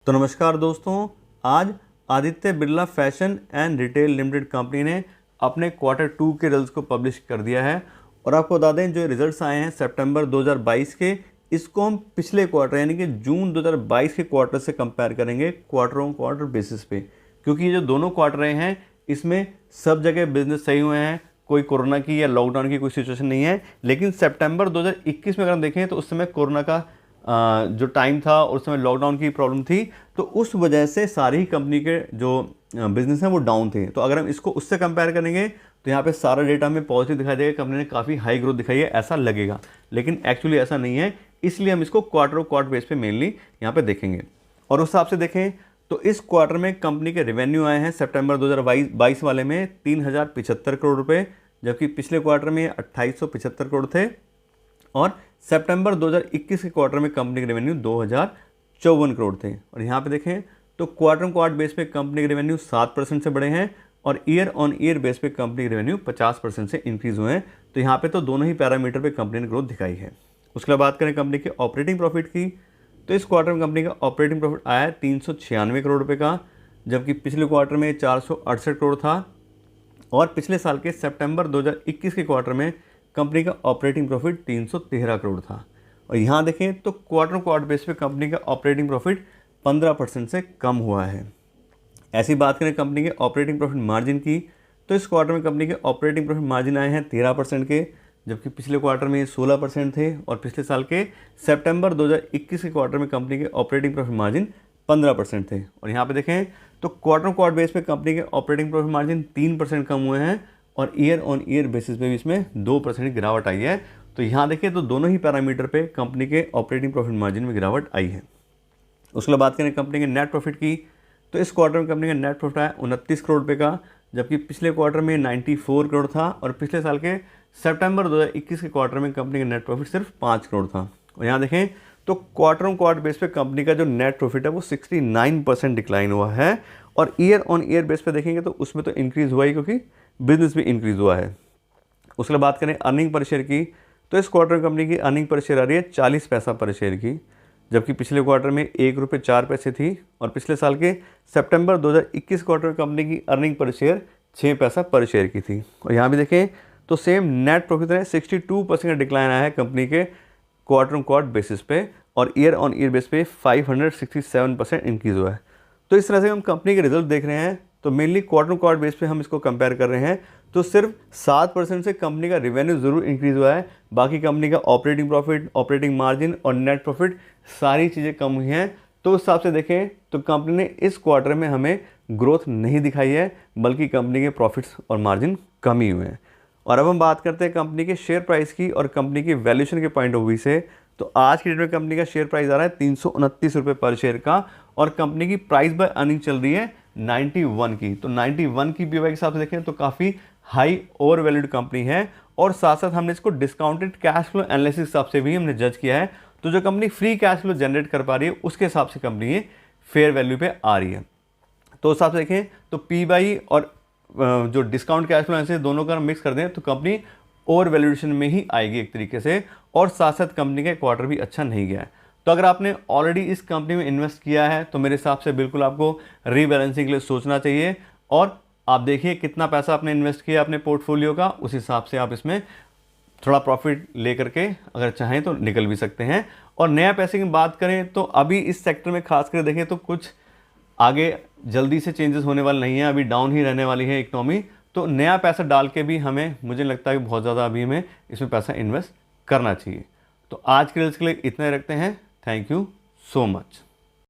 तो नमस्कार दोस्तों, आज Aditya Birla fashion and retail limited company ने अपने क्वार्टर 2 के रिजल्ट्स को पब्लिश कर दिया है। और आपको बता दें, जो रिजल्ट्स आए हैं सितंबर 2022 के, इसको हम पिछले क्वार्टर यानी कि जून 2022 के क्वार्टर से कंपेयर करेंगे क्वार्टर ऑन क्वार्टर बेसिस पे, क्योंकि ये जो दोनों क्वार्टर हैं इसमें सब जगह बिजनेस सही हुए हैं, कोई कोरोना की या लॉकडाउन की कोई सिचुएशन नहीं है। लेकिन सितंबर 2021 में अगर हम देखें तो उस समय कोरोना का जो टाइम था और उस समय लॉकडाउन की प्रॉब्लम थी, तो उस वजह से सारी ही कंपनी के जो बिजनेस हैं वो डाउन थे। तो अगर हम इसको उससे कंपेयर करेंगे तो यहाँ पे सारा डेटा हमें पॉजिटिव दिखाई देगा, कंपनी ने काफ़ी हाई ग्रोथ दिखाई है ऐसा लगेगा, लेकिन एक्चुअली ऐसा नहीं है। इसलिए हम इसको क्वार्टर बेस पे मेनली यहाँ पे देखेंगे। और उस हिसाब से देखें तो इस क्वार्टर में कंपनी के रेवेन्यू आए हैं सितंबर 2022 वाले में 3075 करोड़ रुपये, जबकि पिछले क्वार्टर में 2875 करोड़ थे। और सितंबर 2021 के क्वार्टर में कंपनी के रेवेन्यू 2054 करोड़ थे। और यहाँ पे देखें तो क्वार्टर बेस पे कंपनी के रेवेन्यू 7% से बढ़े हैं और ईयर ऑन ईयर बेस पे कंपनी के रेवेन्यू 50% से इंक्रीज हुए हैं। तो यहाँ पे तो दोनों ही पैरामीटर पे कंपनी ने ग्रोथ दिखाई है। उसके बाद बात करें कंपनी के ऑपरेटिंग प्रॉफिट की, तो इस क्वार्टर में कंपनी का ऑपरेटिंग प्रॉफिट आया है 396 करोड़ रुपये का, जबकि पिछले क्वार्टर में 468 करोड़ था। और पिछले साल के सितंबर 2021 के क्वार्टर में कंपनी का ऑपरेटिंग प्रॉफिट 313 करोड़ था। और यहाँ देखें तो क्वार्टर बेस पे कंपनी का ऑपरेटिंग प्रॉफिट 15% से कम हुआ है। ऐसी बात करें कंपनी के ऑपरेटिंग प्रॉफिट मार्जिन की, तो इस क्वार्टर में कंपनी के ऑपरेटिंग प्रॉफिट मार्जिन आए हैं 13% के, जबकि पिछले क्वार्टर में 16% थे। और पिछले साल के सितंबर 2021 के क्वार्टर में कंपनी के ऑपरेटिंग प्रॉफिट मार्जिन 15% थे। और यहाँ पे देखें तो क्वार्टर बेस पे कंपनी के ऑपरेटिंग प्रॉफिट मार्जिन 3% कम हुए हैं और ईयर ऑन ईयर बेसिस पे भी इसमें 2% की गिरावट आई है। तो यहाँ देखिए तो दोनों ही पैरामीटर पे कंपनी के ऑपरेटिंग प्रॉफिट मार्जिन में गिरावट आई है। उसके बाद बात करें कंपनी के नेट प्रॉफिट की, तो इस क्वार्टर में कंपनी का नेट प्रॉफिट आया 29 करोड़ रुपये का, जबकि पिछले क्वार्टर में 94 करोड़ था। और पिछले साल के सितंबर 2021 के क्वार्टर में कंपनी का नेट प्रॉफिट सिर्फ 5 करोड़ था। और यहाँ देखें तो क्वार्टर बेस पे कंपनी का जो नेट प्रॉफिट है वो 69% डिक्लाइन हुआ है। और ईयर ऑन ईयर बेस पे देखेंगे तो उसमें तो इंक्रीज़ हुआ ही, क्योंकि बिजनेस भी इंक्रीज़ हुआ है। उसके बाद बात करें अर्निंग पर शेयर की, तो इस क्वार्टर में कंपनी की अर्निंग पर शेयर आ रही है 40 पैसा पर शेयर की, जबकि पिछले क्वार्टर में 1 रुपये 4 पैसे थी। और पिछले साल के सितंबर 2021 क्वार्टर में कंपनी की अर्निंग पर शेयर 6 पैसा पर शेयर की थी। और यहाँ भी देखें तो सेम नेट प्रॉफिट है 62% का डिक्लाइन आया है कंपनी के क्वार्टर बेसिस पे, और ईयर ऑन ईयर बेस पे 567% इंक्रीज़ हुआ है। तो इस तरह से हम कंपनी के रिजल्ट देख रहे हैं, तो मेनली क्वार्टर बेस पे हम इसको कंपेयर कर रहे हैं। तो सिर्फ 7% से कंपनी का रेवेन्यू ज़रूर इंक्रीज़ हुआ है, बाकी कंपनी का ऑपरेटिंग प्रॉफिट, ऑपरेटिंग मार्जिन और नेट प्रॉफिट सारी चीज़ें कम हुई हैं। तो उस हिसाब से देखें तो कंपनी ने इस क्वार्टर में हमें ग्रोथ नहीं दिखाई है, बल्कि कंपनी के प्रॉफिट्स और मार्जिन कम ही हुए हैं। और अब हम बात करते हैं कंपनी के शेयर प्राइस की और कंपनी की वैल्यूएशन के पॉइंट ऑफ व्यू से। तो आज की डेट में कंपनी का शेयर प्राइस आ रहा है 329 रुपये पर शेयर का, और कंपनी की प्राइस बाय अर्निंग चल रही है 91 की। तो 91 की पीवाई के हिसाब से देखें तो काफ़ी हाई ओवर वैल्यूड कंपनी है। और साथ साथ हमने इसको डिस्काउंटेड कैश फ्लो एनालिसिस हिसाब से भी हमने जज किया है। तो जो company free cash flow generate कर पा रही है उसके हिसाब से कंपनी ये फेयर वैल्यू पे आ रही है। तो उस हिसाब से देखें तो पी बाई और जो डिस्काउंट कैश फ्लो एनालिसिस दोनों का मिक्स कर दें तो कंपनी ओवर वैल्यूएशन में ही आएगी एक तरीके से। और साथ साथ कंपनी का क्वार्टर भी अच्छा नहीं गया है। तो अगर आपने ऑलरेडी इस कंपनी में इन्वेस्ट किया है तो मेरे हिसाब से बिल्कुल आपको रीबैलेंसिंग के लिए सोचना चाहिए। और आप देखिए कितना पैसा आपने इन्वेस्ट किया अपने पोर्टफोलियो का, उस हिसाब से आप इसमें थोड़ा प्रॉफिट ले करके अगर चाहें तो निकल भी सकते हैं। और नया पैसे की बात करें तो अभी इस सेक्टर में खास कर देखें तो कुछ आगे जल्दी से चेंजेस होने वाले नहीं है, अभी डाउन ही रहने वाली है इकोनॉमी। तो नया पैसा डाल के भी हमें, मुझे लगता है कि बहुत ज़्यादा अभी हमें इसमें पैसा इन्वेस्ट करना चाहिए। तो आज के लिए इतना ही रखते हैं। Thank you so much.